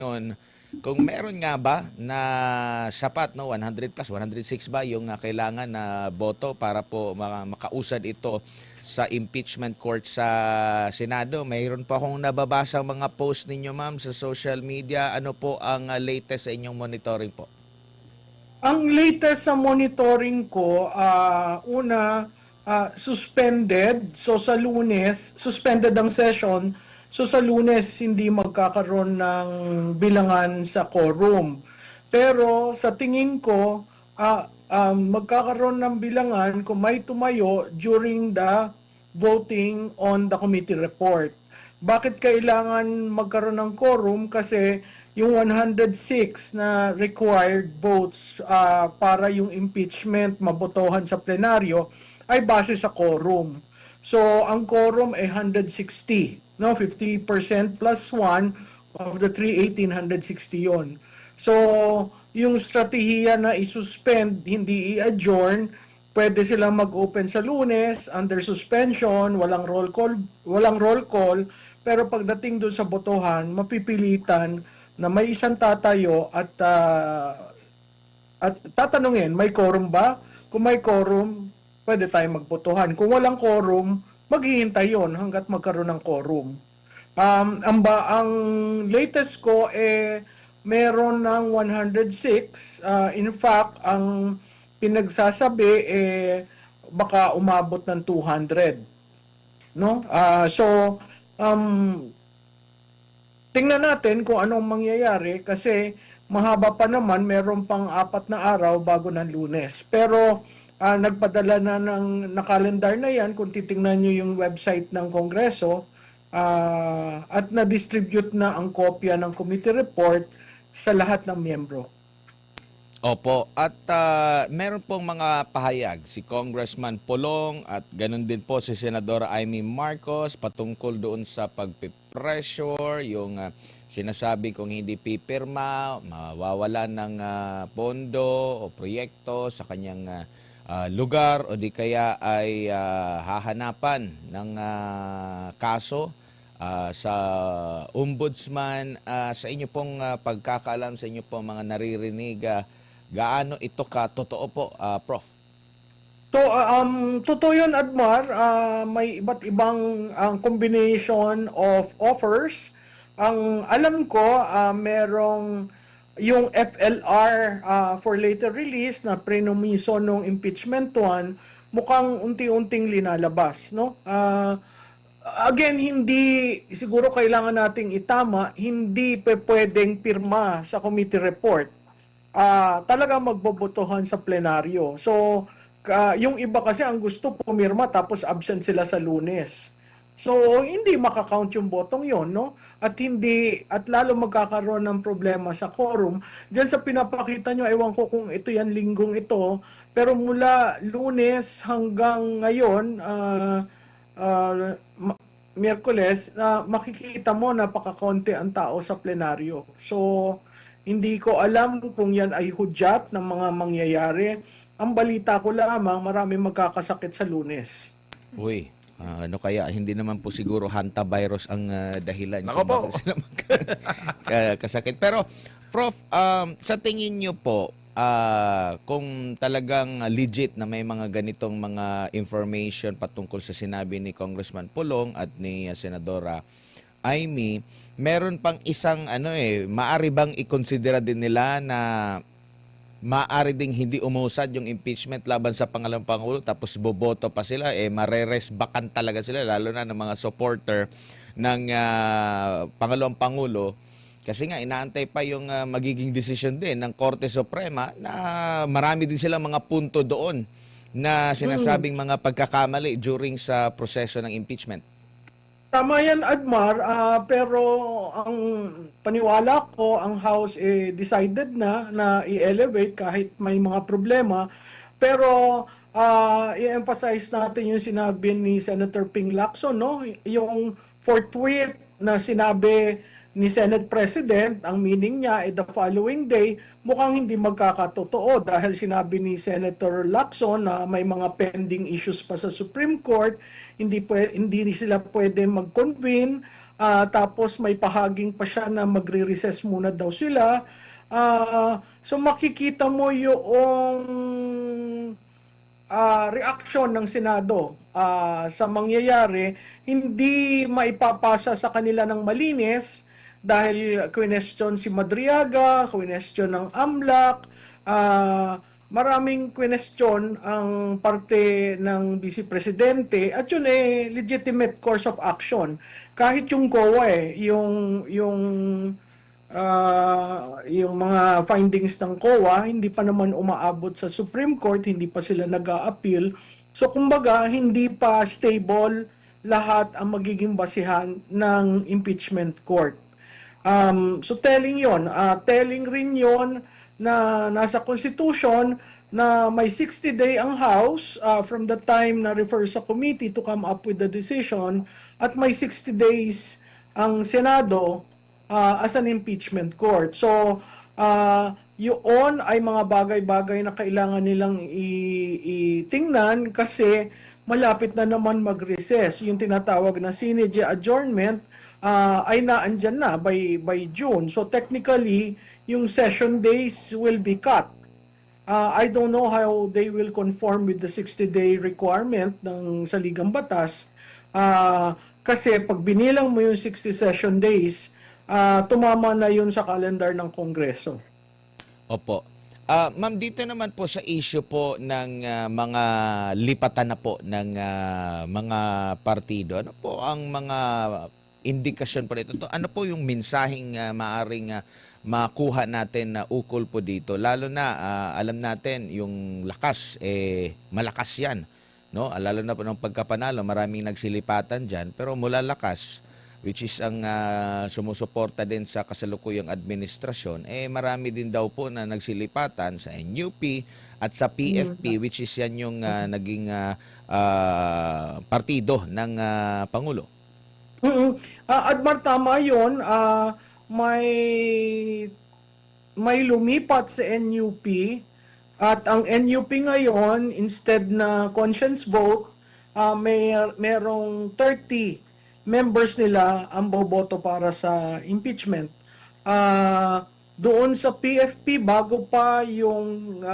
Ngayon, kung meron nga ba na sapat, no, 100 plus, 106 ba yung kailangan na boto para po makausad ito sa impeachment court sa Senado? Mayroon pa akong nababasa mga post ninyo, ma'am, sa social media. Ano po ang latest sa inyong monitoring po? Ang latest sa monitoring ko, una, suspended. So sa Lunes, suspended ang session. So sa Lunes, hindi magkakaroon ng bilangan sa quorum. Pero sa tingin ko, magkakaroon ng bilangan kung may tumayo during the voting on the committee report. Bakit kailangan magkaroon ng quorum? Kasi yung 106 na required votes para yung impeachment mabotohan sa plenaryo ay base sa quorum. So, ang quorum ay 160, no? 50% plus 1 of the 318, 160 yon. So, yung strategiya na isuspend, hindi i-adjourn, pwede silang mag-open sa Lunes under suspension, walang roll call, pero pagdating doon sa botohan, mapipilitan na may isang tatayo at tatanungin, may quorum ba? Kung may quorum, pwede tayong magbotohan. Kung walang quorum, maghihintay yon hanggat magkaroon ng quorum. Ang latest ko meron ng 106. In fact, ang pinagsasabi baka umabot ng 200. No? Tingnan natin kung anong mangyayari kasi mahaba pa naman, meron pang 4 na araw bago ng Lunes. Pero nagpadala na ng nakalendar na yan kung titingnan nyo yung website ng Kongreso at na-distribute na ang kopya ng committee report sa lahat ng miyembro. Opo, at meron pong mga pahayag si Congressman Pulong at ganun din po si Senadora Amy Marcos patungkol doon sa pagpipressure, yung sinasabi kung hindi pipirma, mawawalan ng pondo o proyekto sa kanyang lugar o di kaya ay hahanapan ng kaso sa ombudsman. Sa inyo pong pagkakaalam, sa inyo pong mga naririnig, gaano ito totoo po, Prof? So, totoo yun, Admar. May iba't ibang combination of offers. Ang alam ko, merong yung FLR for later release na prenumiso ng impeachment 1, mukhang unti-unting linalabas, no? Again, hindi siguro kailangan nating itama, hindi pwedeng pirma sa committee report. Talaga magbobotohan sa plenaryo. So, yung iba kasi ang gusto pumirma tapos absent sila sa Lunes. So, hindi makakount yung botong yon, no? At lalo magkakaroon ng problema sa quorum. Diyan sa pinapakita nyo, ewan ko kung ito yan linggong ito, pero mula Lunes hanggang ngayon, Miyerkules, makikita mo napakakonti ang tao sa plenaryo. So, hindi ko alam kung yan ay hudyat ng mga mangyayari. Ang balita ko lamang, marami magkakasakit sa Lunes. Uy, ano kaya, hindi naman po siguro hantavirus ang dahilan Nako kung po. bakit sila magkasakit. Pero, Prof, sa tingin nyo po, kung talagang legit na may mga ganitong mga information patungkol sa sinabi ni Congressman Pulong at ni Senadora Amy, meron pang isang maari bang ikonsidera din nila na maari ding hindi umusad yung impeachment laban sa pangalawang pangulo tapos boboto pa sila, mareresbakan talaga sila, lalo na ng mga supporter ng pangalawang pangulo. Kasi nga, inaantay pa yung magiging desisyon din ng Korte Suprema na marami din silang mga punto doon na sinasabing mga pagkakamali during sa proseso ng impeachment. Tama yan, Admar, pero ang paniwala ko, ang House decided na i-elevate kahit may mga problema. Pero i-emphasize natin yung sinabi ni Senator Ping Lacson, no? Yung forthwith na sinabi ni Senate President, ang meaning niya the following day, mukhang hindi magkakatotoo dahil sinabi ni Senator Lacson na may mga pending issues pa sa Supreme Court, hindi sila pwede mag-convene tapos may pahaging pa siya na magre-recess muna daw sila. So makikita mo yung reaksyon ng Senado sa mangyayari, hindi maipapasa sa kanila ng malinis dahil question si Madriaga, question ng AMLAC, maraming question ang parte ng Vice Presidente at yun legitimate course of action. Kahit yung COA yung mga findings ng COA, hindi pa naman umaabot sa Supreme Court, hindi pa sila nag-a-appeal. So kumbaga, hindi pa stable lahat ang magiging basihan ng impeachment court. So telling rin yon na nasa Constitution na may 60-day ang House from the time na refer sa committee to come up with the decision at may 60 days ang Senado as an impeachment court. So, yun ay mga bagay-bagay na kailangan nilang itingnan kasi malapit na naman mag-recess. Yung tinatawag na Sine adjournment ay naandyan na by June. So, technically, yung session days will be cut. I don't know how they will conform with the 60-day requirement ng saligang batas. Kasi pag binilang mo yung 60 session days, tumama na yun sa calendar ng Kongreso. Opo. Ma'am, dito naman po sa issue po ng mga lipatan na po ng mga partido, ano po ang mga indikasyon po dito? Ano po yung mensaheng maaring makuha natin na ukol po dito? Lalo na alam natin yung lakas, malakas yan. No? Lalo na po ng pagkapanalo, maraming nagsilipatan dyan. Pero mula lakas, which is ang sumusuporta din sa kasalukuyang administrasyon, marami din daw po na nagsilipatan sa NUP at sa PFP, which is yan yung naging partido ng Pangulo. Admar, tama yun. May lumipat sa NUP at ang NUP ngayon, instead na conscience vote, merong 30 members nila ang boboto para sa impeachment. Doon sa PFP, bago pa yung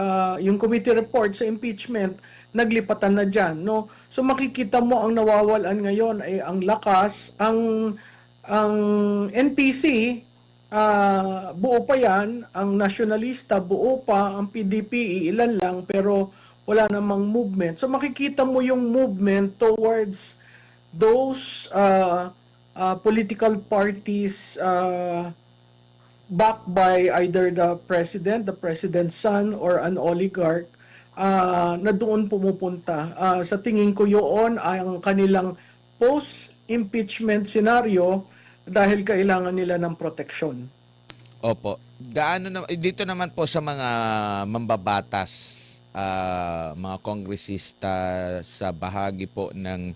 committee report sa impeachment, naglipatan na dyan. No? So makikita mo ang nawawalan ngayon ay ang lakas. Ang NPC, buo pa yan. Ang nasyonalista, buo pa. Ang PDP, ilan lang, pero wala namang movement. So makikita mo yung movement towards those political parties backed by either the president's son, or an oligarch na doon pumupunta. Sa tingin ko yun ang kanilang post-impeachment scenario dahil kailangan nila ng proteksyon. Opo. Dito naman po sa mga mambabatas, mga kongresista sa bahagi po ng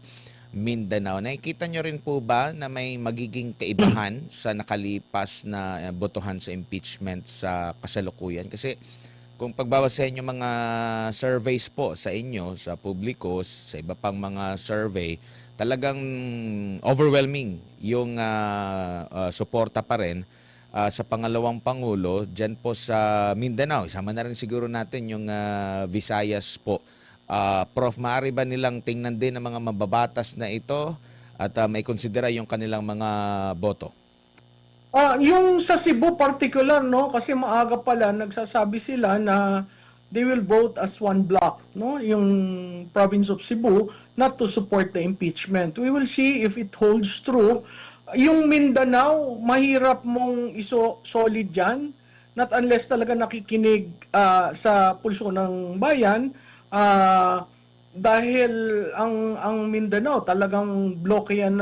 Mindanao, nakikita nyo rin po ba na may magiging kaibahan sa nakalipas na botohan sa impeachment sa kasalukuyan? Kasi kung pagbabasahin yung mga surveys po sa inyo, sa publiko, sa iba pang mga survey, talagang overwhelming yung suporta pa rin sa pangalawang Pangulo dyan po sa Mindanao. Isama na rin siguro natin yung Visayas po. Prof, maaari ba nilang tingnan din ang mga mababatas na ito at may konsidera yung kanilang mga boto? Yung sa Cebu particular, no, kasi maaga pala nagsasabi sila na they will vote as one block, no, yung province of Cebu, not to support the impeachment. We will see if it holds true. Yung Mindanao, mahirap mong solid yan, not unless talaga nakikinig sa pulso ng bayan. Dahil ang Mindanao talagang bloke yan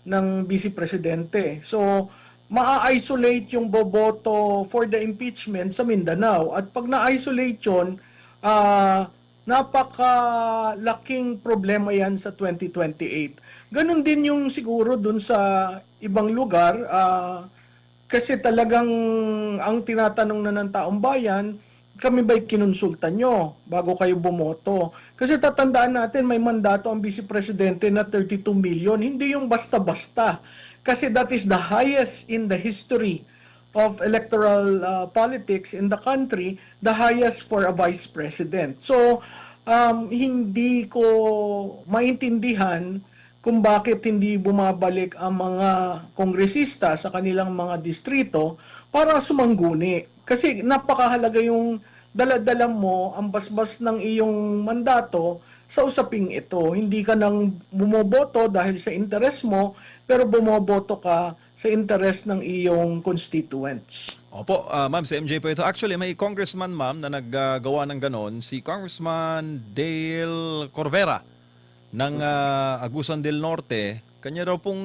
ng Vice Presidente. So maa-isolate yung boboto for the impeachment sa Mindanao. At pag na-isolate yun, napakalaking problema yan sa 2028. Ganon din yung siguro dun sa ibang lugar, kasi talagang ang tinatanong na ng taong bayan, kami ba'y kinonsulta nyo bago kayo bumoto? Kasi tatandaan natin, may mandato ang Vice Presidente na 32 million. Hindi yung basta-basta. kasi that is the highest in the history of electoral politics in the country, the highest for a vice president. So, hindi ko maintindihan kung bakit hindi bumabalik ang mga kongresista sa kanilang mga distrito para sumangguni. Kasi napakahalaga yung dala-dala mo ang basbas ng iyong mandato sa usaping ito. Hindi ka nang bumoboto dahil sa interes mo, pero bumoboto ka sa interes ng iyong constituents. Opo, ma'am, si MJ po ito. Actually, may congressman, ma'am, na naggawa ng ganon, si Congressman Dale Corvera ng Agusan del Norte. Kanya raw pong,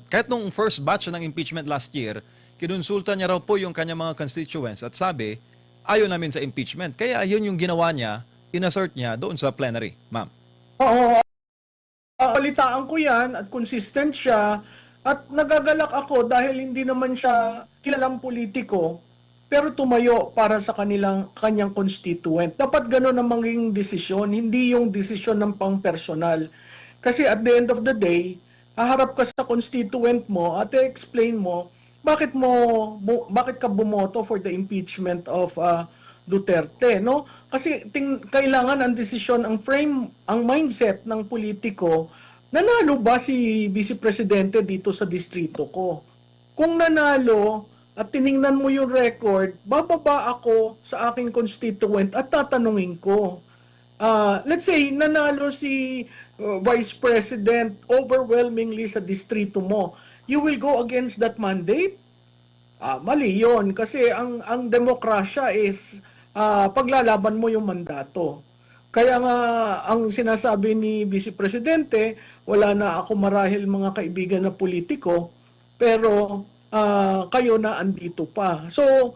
kahit nung first batch ng impeachment last year, kinonsulta niya raw po yung kanya mga constituents at sabi, ayaw namin sa impeachment. Kaya yun yung ginawa niya, inassert niya doon sa plenary, ma'am. Oo, balitaan ko yan at consistent siya at nagagalak ako dahil hindi naman siya kilalang politiko pero tumayo para sa kanyang constituent. Dapat gano'n ang maging desisyon, hindi yung desisyon ng pang-personal. Kasi at the end of the day, haharap ka sa constituent mo at i-explain mo bakit ka bumoto for the impeachment of Duterte, no? Kasi kailangan ang desisyon, ang mindset ng politiko. Nanalo ba si Vice Presidente dito sa distrito ko? Kung nanalo at tiningnan mo yung record, bababa ako sa aking constituent at tatanungin ko. Let's say, nanalo si Vice President overwhelmingly sa distrito mo. You will go against that mandate? Mali yun. Kasi ang demokrasya is paglalaban mo yung mandato. Kaya nga, ang sinasabi ni Vice Presidente, wala na ako marahil mga kaibigan na politiko, pero kayo na andito pa. So,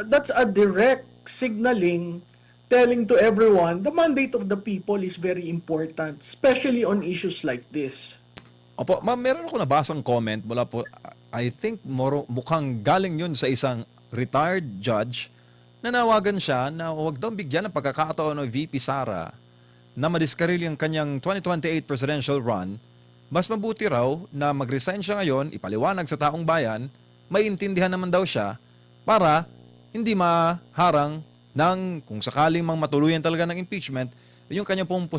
that's a direct signaling telling to everyone the mandate of the people is very important, especially on issues like this. Opo, ma'am, meron ako nabasang comment mula po, I think mukhang galing yun sa isang retired judge. Nanawagan siya na huwag daw bigyan ng pagkakataon ng VP Sara na madiskaril yung kanyang 2028 presidential run. Mas mabuti raw na mag-resign siya ngayon, ipaliwanag sa taong bayan, maintindihan naman daw siya para hindi maharang ng kung sakaling mang matuluyan talaga ng impeachment, yung kanyang pong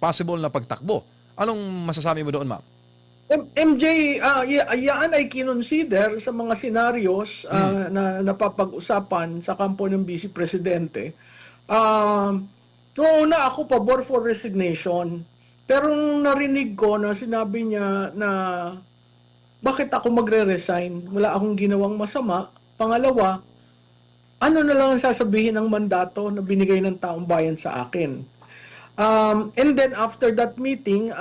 possible na pagtakbo. Anong masasabi mo doon, ma'am? MJ, yan ay kinonsider sa mga scenarios na napapag-usapan sa kampo ng Vice Presidente. Noong una ako pabor for resignation, pero nung narinig ko na sinabi niya na bakit ako magre-resign, wala akong ginawang masama. Pangalawa, ano na lang ang sasabihin ng mandato na binigay ng taong bayan sa akin. And then after that meeting,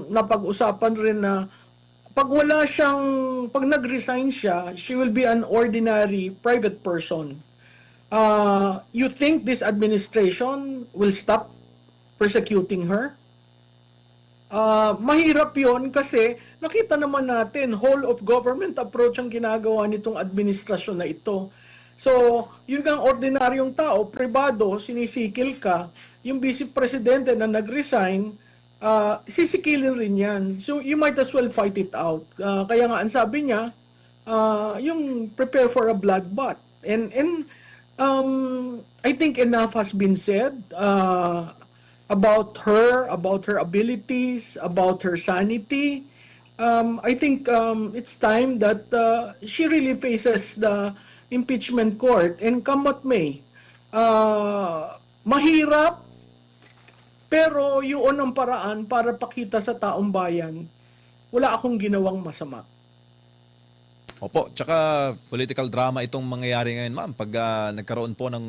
napag-usapan rin na pag nag-resign siya, she will be an ordinary private person. You think this administration will stop persecuting her? Mahirap yon kasi nakita naman natin whole of government approach ang ginagawa nitong administrasyon na ito. So, yun kang ordinaryong tao, pribado, sinisikil ka, yung vice presidente na nag-resign, sisikilin rin yan. So, you might as well fight it out. Kaya nga, ang sabi niya, yung prepare for a bloodbath. And I think enough has been said about her abilities, about her sanity. I think it's time that she really faces the impeachment court and come what may. Mahirap, pero yun ang paraan para pakita sa taong bayan, wala akong ginawang masama. Opo, tsaka political drama itong mangyayari ngayon, ma'am. Pag nagkaroon po ng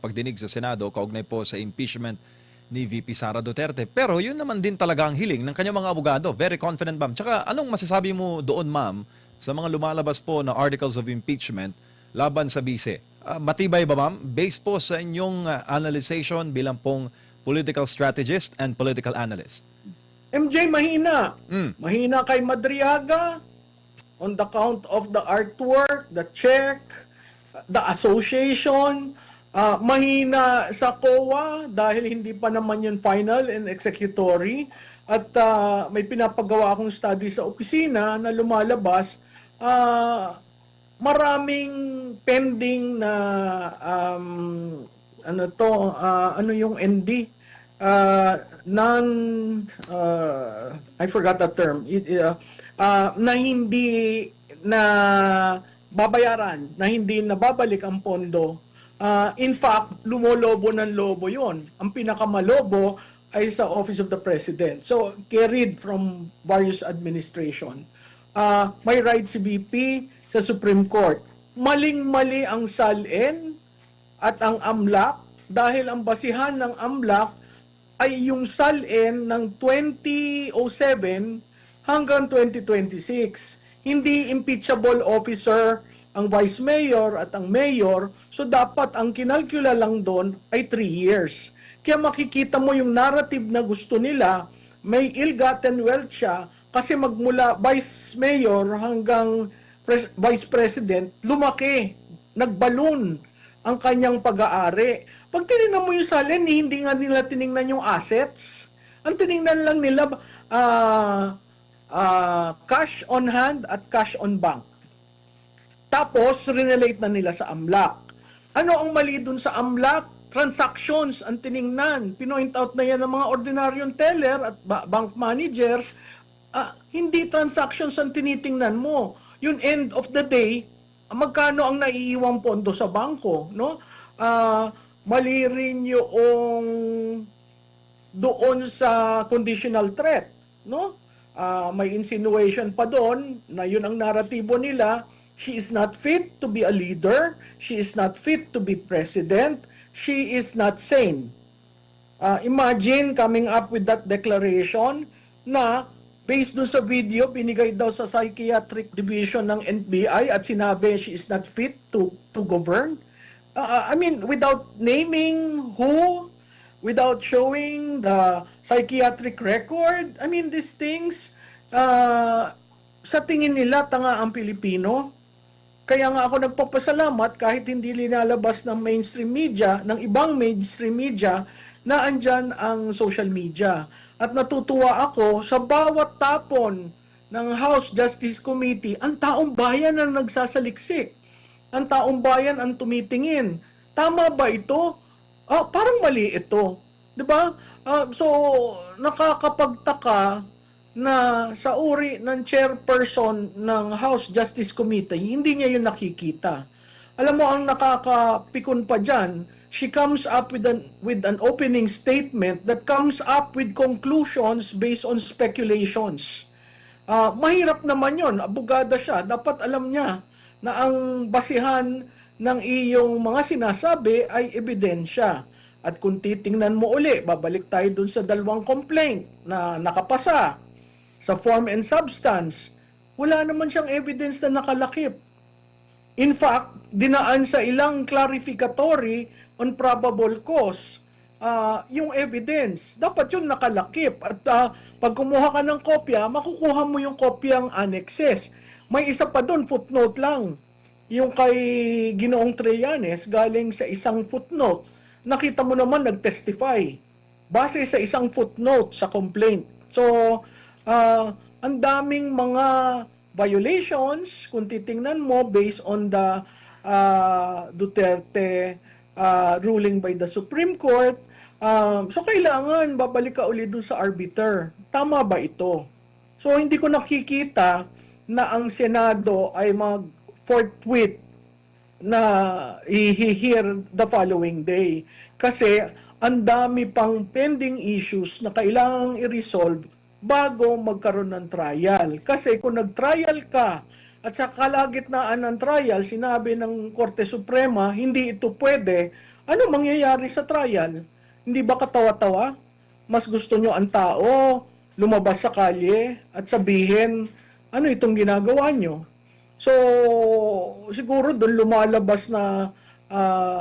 pagdinig sa Senado, kaugnay po sa impeachment ni VP Sara Duterte. Pero yun naman din talaga ang hiling ng kanyang mga abogado. Very confident, ma'am. Tsaka anong masasabi mo doon, ma'am, sa mga lumalabas po na articles of impeachment laban sa bise? Matibay ba, ma'am? Based po sa inyong analyzation bilang pong political strategist and political analyst. MJ, mahina. Mahina kay Madriaga on the count of the artwork, the check, the association. Mahina sa COA dahil hindi pa naman yun final and executory. at may pinapagawa akong study sa opisina na lumalabas, maraming pending na ano yung ND, non I forgot the term, na hindi na babayaran, na hindi nababalik ang pondo. In fact, lumolobo ng lobo yon. Ang pinakamalobo ay sa Office of the President. So, carried from various administration. May right si BP sa Supreme Court. Maling-mali ang SALN at ang AMLAC dahil ang basihan ng AMLAC ay yung SALN ng 2007 hanggang 2026. Hindi impeachable officer ang vice mayor at ang mayor, so dapat ang kinalkula lang doon ay 3 years. Kaya makikita mo yung narrative na gusto nila, may ill-gotten wealth siya kasi magmula vice mayor hanggang vice president, lumaki, nagballoon ang kanyang pag-aari. Pag tinignan mo yung salin, hindi nga nila tinignan yung assets. Ang tinignan lang nila cash on hand at cash on bank. Tapos, relate na nila sa AMLAC. Ano ang mali dun sa AMLAC? Transactions ang tiningnan. Pinoint out na yan ng mga ordinaryong teller at bank managers. Hindi transactions ang tinitingnan mo. Yung end of the day, magkano ang naiiwang pondo sa bangko, no? Mali rin yung doon sa conditional threat, no? May insinuation pa doon na yun ang naratibo nila. She is not fit to be a leader. She is not fit to be president. She is not sane. Imagine coming up with that declaration na based dun sa video, binigay daw sa psychiatric division ng NBI at sinabi she is not fit to govern. I mean, without naming who, without showing the psychiatric record, I mean, these things, sa tingin nila, tanga ang Pilipino. Kaya nga ako nagpapasalamat kahit hindi linalabas ng mainstream media, ng ibang mainstream media, na andyan ang social media. At natutuwa ako sa bawat tapon ng House Justice Committee, ang taong bayan ang nagsasaliksik. Ang taong bayan ang tumitingin. Tama ba ito? Parang mali ito. 'Di ba? So, nakakapagtaka na sa uri ng chairperson ng House Justice Committee, hindi niya yun nakikita. Alam mo, ang nakakapikon pa dyan, she comes up with an opening statement that comes up with conclusions based on speculations. Mahirap naman yun, abogada siya, dapat alam niya na ang basihan ng iyong mga sinasabi ay ebidensya. At kung titingnan mo uli, babalik tayo dun sa 2 complaint na nakapasa sa form and substance, wala naman siyang evidence na nakalakip. In fact, dinaan sa ilang clarificatory on probable cause yung evidence. Dapat yun nakalakip. At pag kumuha ka ng kopya, makukuha mo yung kopyang annexes. May isa pa doon, footnote lang. Yung kay Ginoong Trillanes, galing sa isang footnote. Nakita mo naman nag-testify base sa isang footnote sa complaint. So, ang daming mga violations kung titingnan mo based on the Duterte ruling by the Supreme Court. So, kailangan babalik ka ulit dun sa arbiter. Tama ba ito? So, hindi ko nakikita na ang Senado ay mag-forthwith na i-hear the following day. Kasi ang dami pang pending issues na kailangang i-resolve bago magkaroon ng trial. Kasi kung nag-trial ka at sa kalagitnaan ng trial, sinabi ng Korte Suprema, hindi ito pwede, ano mangyayari sa trial? Hindi ba katawa-tawa? Mas gusto nyo ang tao lumabas sa kalye at sabihin, ano itong ginagawa nyo? So, siguro doon lumalabas na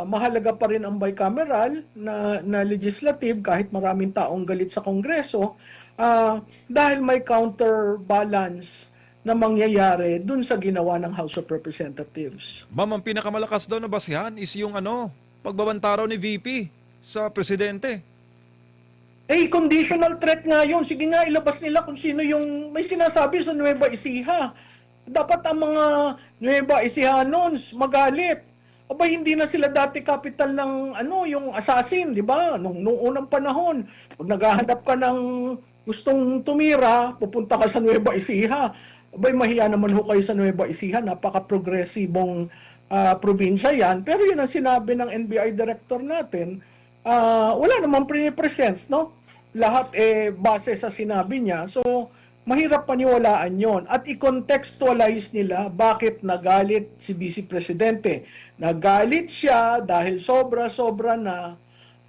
mahalaga pa rin ang bicameral na legislative kahit maraming taong galit sa Kongreso dahil may counterbalance na mangyayari dun sa ginawa ng House of Representatives. Ma'am, ang pinakamalakas daw na basihan is yung pagbabantaraw ni VP sa presidente. conditional threat nga yun. Sige nga, ilabas nila kung sino yung may sinasabi sa Nueva Ecija. Dapat ang mga Nueva Ecijanos magalit. Aba, hindi na sila dati capital ng yung assassin, di ba? Nung unang panahon, pag naghahanap ka ng gustong tumira, pupunta ka sa Nueva Ecija. Abay, mahiya naman ho kayo sa Nueva Ecija. Napaka-progresibong probinsya yan. Pero yun ang sinabi ng NBI director natin. Wala namang pre-present, no? Lahat base sa sinabi niya. So, mahirap paniwalaan yon. At i-contextualize nila bakit nagalit si Vice Presidente. Nagalit siya dahil sobra-sobra na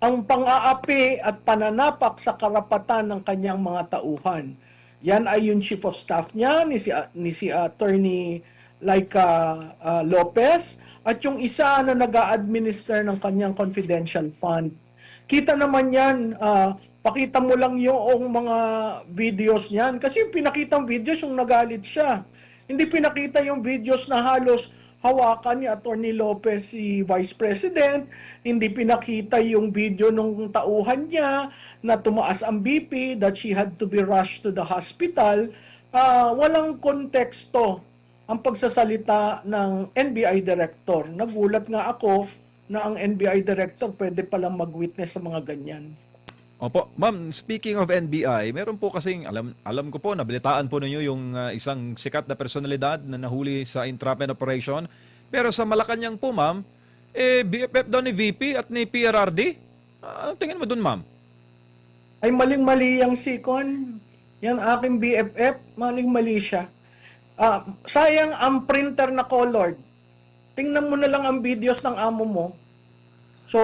ang pang-aapi at pananapak sa karapatan ng kanyang mga tauhan. Yan ay yung Chief of Staff niya, ni si Attorney Laika Lopez, at yung isa na nag-a-administer ng kanyang confidential fund. Kita naman yan, pakita mo lang yung mga videos niyan. Kasi yung pinakitang videos, yung nagalit siya. Hindi pinakita yung videos na halos hawakan ni Atty. Lopez si Vice President. Hindi pinakita yung video nung tauhan niya na tumaas ang BP, that she had to be rushed to the hospital. Walang konteksto ang pagsasalita ng NBI Director. Nagulat nga ako na ang NBI Director pwede palang mag-witness sa mga ganyan. Opo, ma'am, speaking of NBI, meron po kasing, alam ko po, nabalitaan po ninyo yung isang sikat na personalidad na nahuli sa entrapment operation. Pero sa Malacanang po, ma'am, BFF daw ni VP at ni PRRD. Ano tingin mo dun, ma'am? Ay, maling-mali yung sikon. Yan aking BFF, maling-mali siya. Sayang ang printer na colored. Tingnan mo na lang ang videos ng amo mo. So,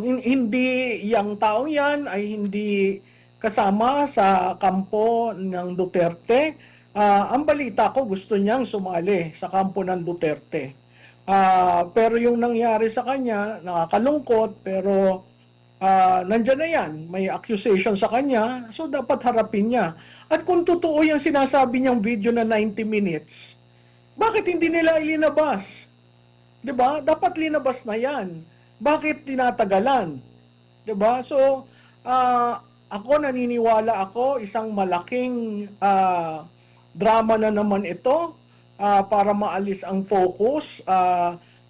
hindi yung taong yan ay hindi kasama sa kampo ng Duterte. Ang balita ko, gusto niyang sumali sa kampo ng Duterte. Pero yung nangyari sa kanya, nakakalungkot, pero nandyan na yan. May accusation sa kanya, so dapat harapin niya. At kung totoo yung sinasabi niyang video na 90 minutes, bakit hindi nila ilinabas? Diba? Dapat linabas na yan. Bakit tinatagalan? 'Di ba? So, ako naniniwala ako isang malaking drama na naman ito para maalis ang focus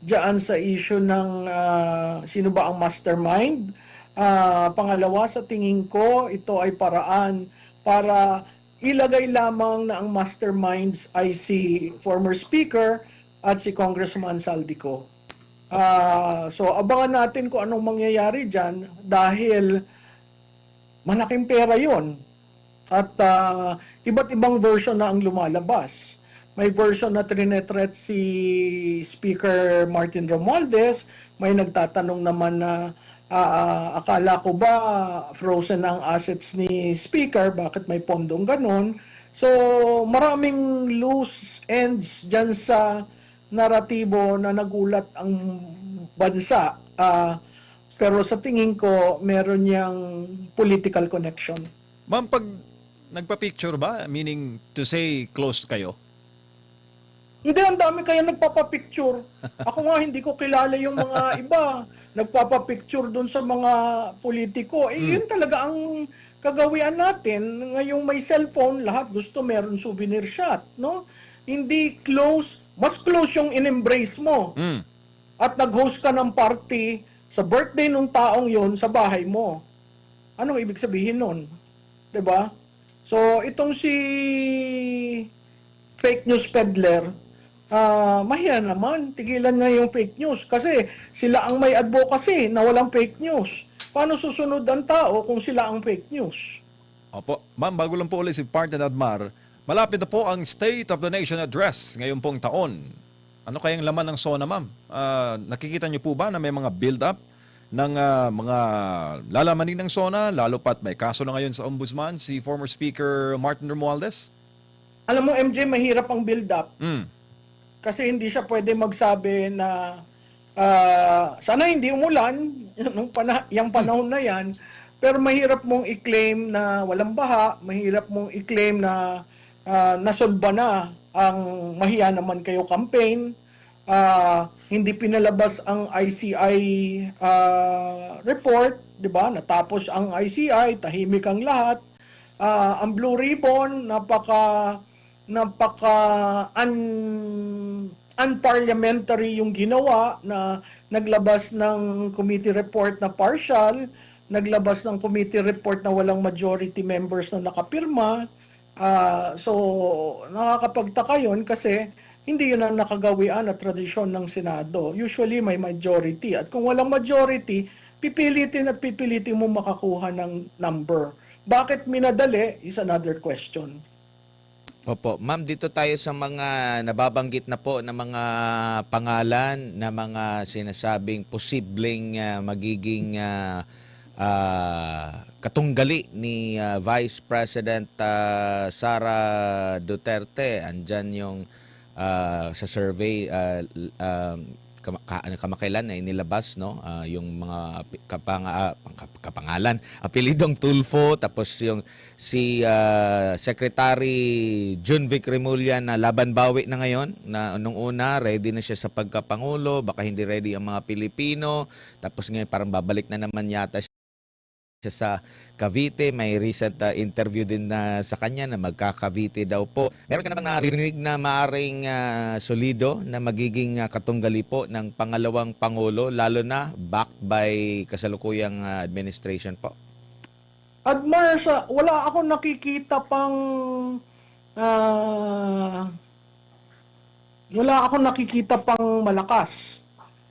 diyan sa issue ng sino ba ang mastermind. Pangalawa, sa tingin ko, ito ay paraan para ilagay lamang na ang masterminds ay si former speaker at si Congressman Saldico. So, abangan natin kung anong mangyayari dyan dahil malaking pera yon. At iba't ibang version na ang lumalabas. May version na trinetret si Speaker Martin Romualdez. May nagtatanong naman na akala ko ba frozen ang assets ni Speaker? Bakit may pondong ganon? So, maraming loose ends dyan sa naratibo na nagulat ang bansa. Pero sa tingin ko, meron niyang political connection. Ma'am, pag nagpa-picture ba, meaning to say close kayo? Hindi, ang dami kayo nagpapapicture. Ako nga, hindi ko kilala yung mga iba. Nagpapapicture dun sa mga politiko. Yun talaga ang kagawian natin. Ngayong may cellphone, lahat gusto meron souvenir shot, no? Hindi close. Mas close yung in-embrace mo. At nag-host ka ng party sa birthday ng taong yon sa bahay mo. Anong ibig sabihin nun? 'Di ba? So, itong si fake news peddler, mahiya naman. Tigilan na yung fake news. Kasi sila ang may advocacy na walang fake news. Paano susunod ang tao kung sila ang fake news? Opo. Ma'am, bago lang po ulit si Pardon Admar, malapit na po ang State of the Nation Address ngayon pong taon. Ano kayang laman ng SONA, ma'am? Nakikita niyo po ba na may mga build-up ng mga lalamanin ng SONA, lalo pat may kaso na ngayon sa Ombudsman, si former Speaker Martin Romualdez? Alam mo, MJ, mahirap ang build-up. Kasi hindi siya pwede magsabi na sana hindi umulan yung panahon na yan, pero mahirap mong i-claim na walang baha, mahirap mong i-claim na nasolba na ang mahiya naman kayo campaign, hindi pinalabas ang ICI report, 'di ba? Natapos ang ICI, tahimik ang lahat. Ang Blue Ribbon, napaka unparliamentary yung ginawa na naglabas ng committee report na partial, naglabas ng committee report na walang majority members na nakapirma. So, nakakapagtaka yun kasi hindi yun ang nakagawian at tradisyon ng Senado. Usually may majority. At kung walang majority, pipilitin mo makakuha ng number. Bakit minadali is another question. Opo, ma'am, dito tayo sa mga nababanggit na po na mga pangalan na mga sinasabing posibleng magiging katunggali ni Vice President Sara Duterte. Andyan yung sa survey kamakailan na inilabas, no, yung mga kapangalan, apelidong Tulfo, tapos yung si Secretary Junvic Remulla na laban bawi na ngayon, na nung una ready na siya sa pagkapangulo, baka hindi ready ang mga Pilipino, tapos ngayon parang babalik na naman yata siya sa Cavite. May recent interview din na sa kanya na magka-Cavite daw po. Meron ka na bang narinig na maaring solido na magiging katunggali po ng pangalawang Pangulo, lalo na backed by kasalukuyang administration po? Admar, wala akong nakikita pang malakas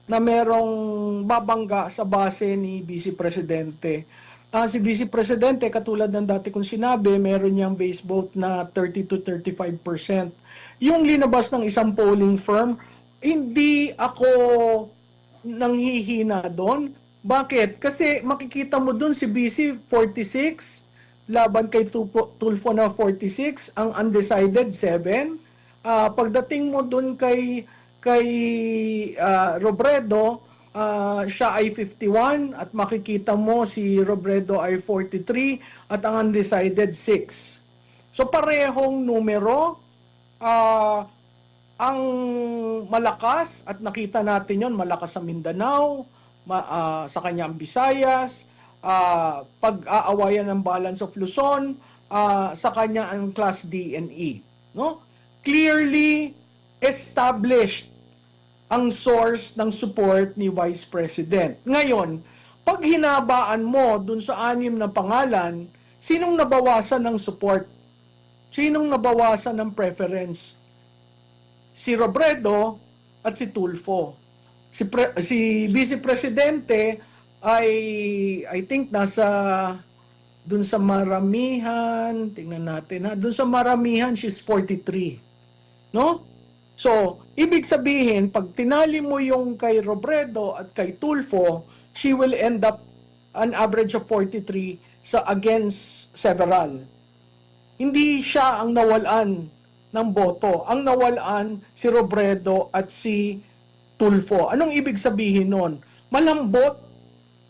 na merong babangga sa base ni Vice Presidente. Si Vice Presidente, katulad ng dati kong sinabi, meron niyang base vote na 30 to 35%. Yung linabas ng isang polling firm, hindi ako nanghihina doon. Bakit? Kasi makikita mo doon si Vice 46, laban kay Tulfo na 46, ang undecided 7. Pagdating mo doon kay Robredo, siya ay 51 at makikita mo si Robredo ay 43 at ang undecided 6. So parehong numero. Ang malakas, at nakita natin yon, malakas sa Mindanao, sa kanyang Visayas, pag-aawayan ng balance of Luzon, sa kanya ang Class D and E. No? Clearly established ang source ng support ni Vice President. Ngayon, pag hinabaan mo dun sa 6 na pangalan, sinong nabawasan ng support? Sinong nabawasan ng preference? Si Robredo at si Tulfo. Si Vice Presidente ay I think nasa dun sa maramihan, tingnan natin ha, dun sa maramihan she's 43. No? So, ibig sabihin, pag tinali mo yung kay Robredo at kay Tulfo, she will end up an average of 43 sa against several. Hindi siya ang nawalan ng boto. Ang nawalan si Robredo at si Tulfo. Anong ibig sabihin nun? Malambot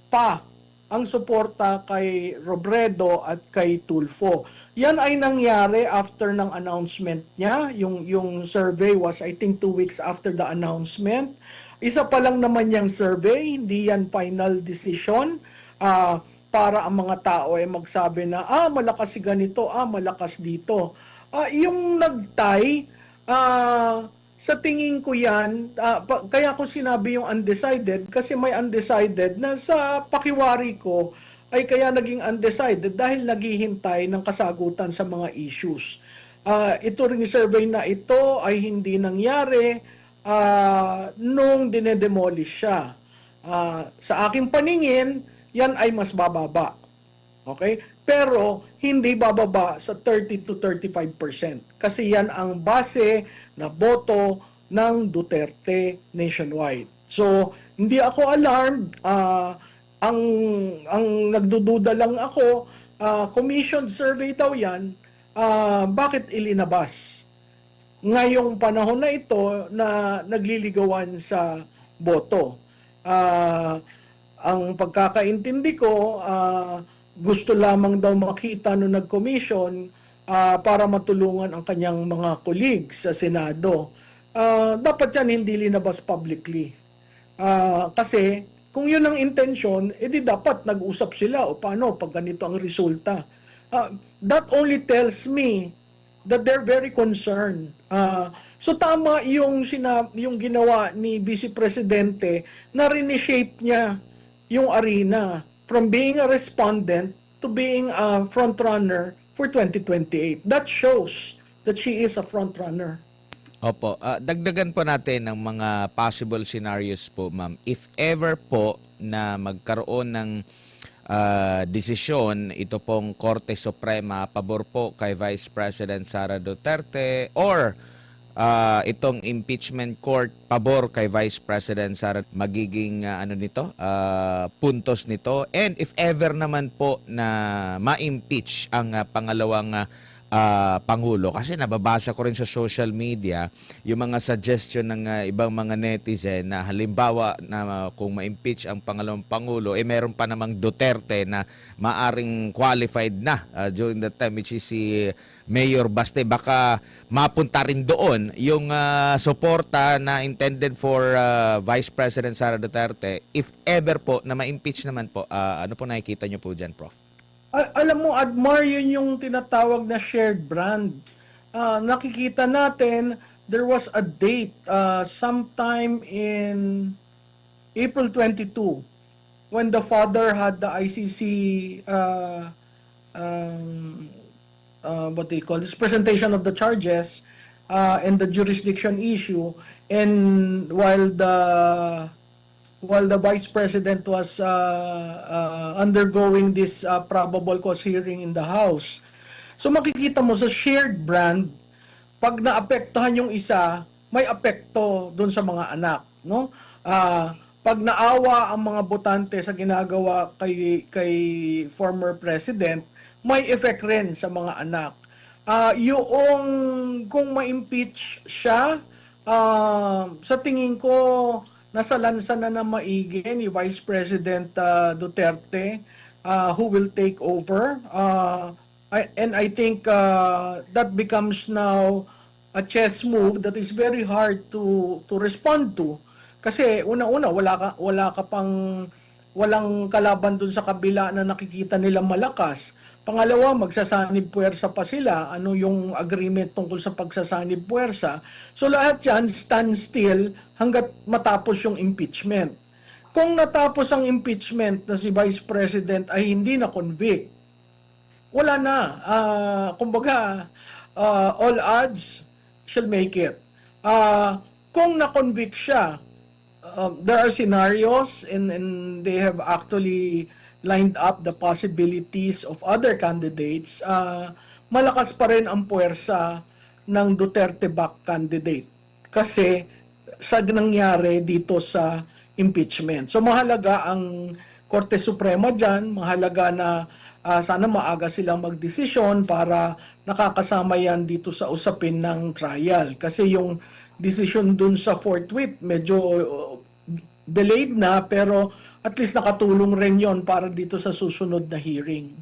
pa ang suporta kay Robredo at kay Tulfo. Yan ay nangyari after ng announcement niya. Yung survey was I think 2 weeks after the announcement. Isa pa lang naman yung survey, hindi yan final decision. Para ang mga tao ay magsabi na, malakas si ganito, malakas dito. Yung nagtay, sa tingin ko yan, kaya ko sinabi yung undecided, kasi may undecided na sa pakiwari ko ay kaya naging undecided dahil naghihintay ng kasagutan sa mga issues. Ito ring survey na ito ay hindi nangyari nung dinedemolish siya. Sa aking paningin, yan ay mas bababa. Okay? Pero hindi bababa sa 30 to 35%. Kasi yan ang base na boto ng Duterte nationwide. So, hindi ako alarmed. Ang nagdududa lang ako, commissioned survey daw yan, bakit ilinabas? Ngayong panahon na ito na nagliligawan sa boto. Ang pagkakaintindi ko, gusto lamang daw makita nung nag-commission para matulungan ang kanyang mga colleagues sa Senado. Dapat yan hindi linabas publicly. Kasi Kung yun ang intensyon, edi dapat nag-usap sila o paano pag ganito ang resulta. That only tells me that they're very concerned. So tama yung ginawa ni Vice Presidente na reshape niya yung arena from being a respondent to being a frontrunner for 2028. That shows that she is a frontrunner. Opo, dagdagan po natin ng mga possible scenarios po, ma'am. If ever po na magkaroon ng desisyon ito pong Korte Suprema pabor po kay Vice President Sara Duterte or itong impeachment court pabor kay Vice President Sara, magiging puntos nito, and if ever naman po na ma-impeach ang pangalawang Pangulo, kasi nababasa ko rin sa social media yung mga suggestion ng ibang mga netizen na halimbawa na kung ma-impeach ang pangalawang Pangulo, meron pa namang Duterte na maaring qualified na during that time, which is si Mayor Baste. Baka mapunta rin doon yung suporta na intended for Vice President Sara Duterte if ever po na ma-impeach naman po. Ano po nakikita nyo po dyan, Prof? Alam mo, Admar, yun yung tinatawag na shared brand. Nakikita natin, there was a date sometime in April 22 when the father had the ICC what they call this presentation of the charges and the jurisdiction issue, and while the Vice President was undergoing this probable cause hearing in the House. So makikita mo sa shared brand, pag naapektuhan yung isa, may apekto doon sa mga anak, no? Pag naawa ang mga botante sa ginagawa kay former president, may effect rin sa mga anak. Yung kung ma-impeach siya, sa tingin ko nasa lansa na maigi ni Vice President Duterte, who will take over. And I think that becomes now a chess move that is very hard to respond to. Kasi una-una, walang kalaban dun sa kabila na nakikita nilang malakas. Pangalawa, magsasanib puwersa pa sila. Ano yung agreement tungkol sa pagsasanib puwersa? So lahat yan stand still hanggat matapos yung impeachment. Kung natapos ang impeachment na si Vice President ay hindi na convict, wala na. Kumbaga, all odds shall make it. Kung na-convict siya, there are scenarios and they have actually lined up the possibilities of other candidates. Malakas pa rin ang puwersa ng Duterte-backed candidate kasi sa nangyari dito sa impeachment. So mahalaga ang Korte Suprema dyan, mahalaga na sana maaga silang magdesisyon para nakakasama yan dito sa usapin ng trial. Kasi yung decision dun sa forthwith medyo delayed na, pero at least nakatulong rin yon para dito sa susunod na hearing.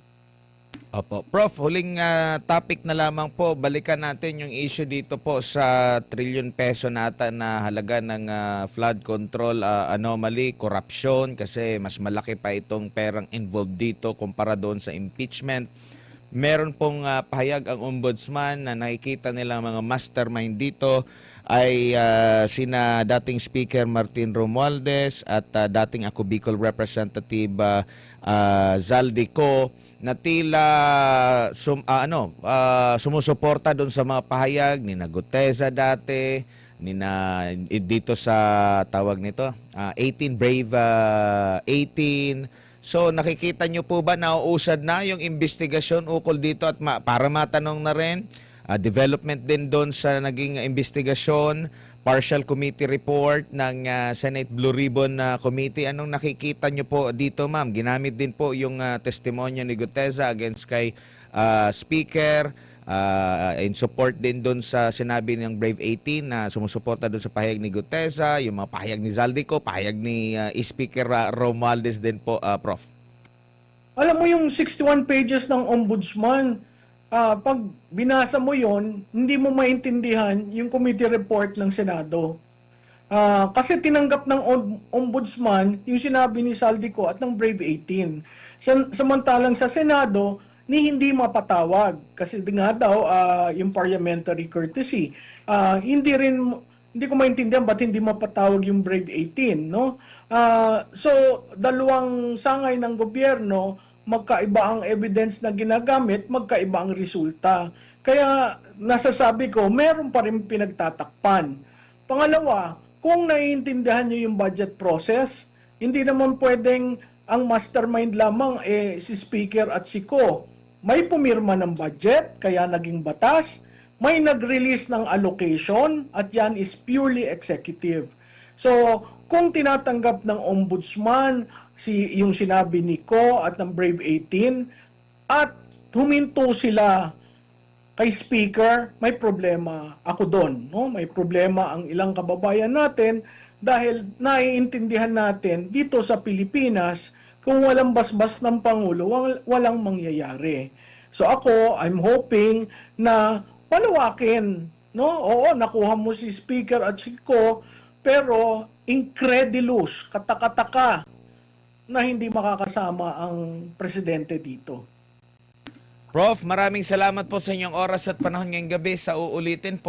Opo. Prof, huling topic na lamang po, balikan natin yung issue dito po sa trilyon peso nata na halaga ng flood control anomaly, corruption, kasi mas malaki pa itong perang involved dito kumpara doon sa impeachment. Meron pong pahayag ang ombudsman na nakikita nila mga mastermind dito ay sina dating Speaker Martin Romualdez at dating Ako Bicol Representative Zaldico na tila sumusuporta doon sa mga pahayag ni Guteza dati, dito sa tawag nito 18 Brave 18. So nakikita nyo po ba nauusad na yung investigasyon ukol dito at para matanong na rin development din doon sa naging investigasyon, partial committee report ng Senate Blue Ribbon Committee. Anong nakikita nyo po dito, ma'am? Ginamit din po yung testimonya ni Guteza against kay Speaker in support din doon sa sinabi ng Brave 18 na sumusuporta doon sa pahayag ni Guteza, yung mga pahayag ni Zaldico, pahayag ni Speaker Romualdez din po, Prof. Alam mo yung 61 pages ng ombudsman, pag binasa mo yon, hindi mo maintindihan yung committee report ng Senado. Kasi tinanggap ng ombudsman yung sinabi ni Saldico at ng Brave 18. Samantalang sa Senado, ni hindi mapatawag kasi nga daw yung parliamentary courtesy. Hindi ko maintindihan ba't hindi mapatawag yung Brave 18, no? So dalawang sangay ng gobyerno, magkaiba ang evidence na ginagamit, magkaiba ang resulta. Kaya nasasabi ko, meron pa rin pinagtatakpan. Pangalawa, kung naiintindihan nyo yung budget process, hindi naman pwedeng ang mastermind lamang si Speaker at si Ko. May pumirma ng budget, kaya naging batas. May nag-release ng allocation, at yan is purely executive. So, kung tinatanggap ng ombudsman yung sinabi ni Ko at ng Brave 18, at huminto sila kay Speaker, may problema ako doon. No? May problema ang ilang kababayan natin dahil naiintindihan natin dito sa Pilipinas, kung walang basbas ng Pangulo, walang mangyayari. So ako, I'm hoping na palawakin. No? Oo, nakuha mo si Speaker at si Ko, pero incredulous, katakataka na hindi makakasama ang presidente dito. Prof, maraming salamat po sa inyong oras at panahon ngayong gabi. Sa uulitin po,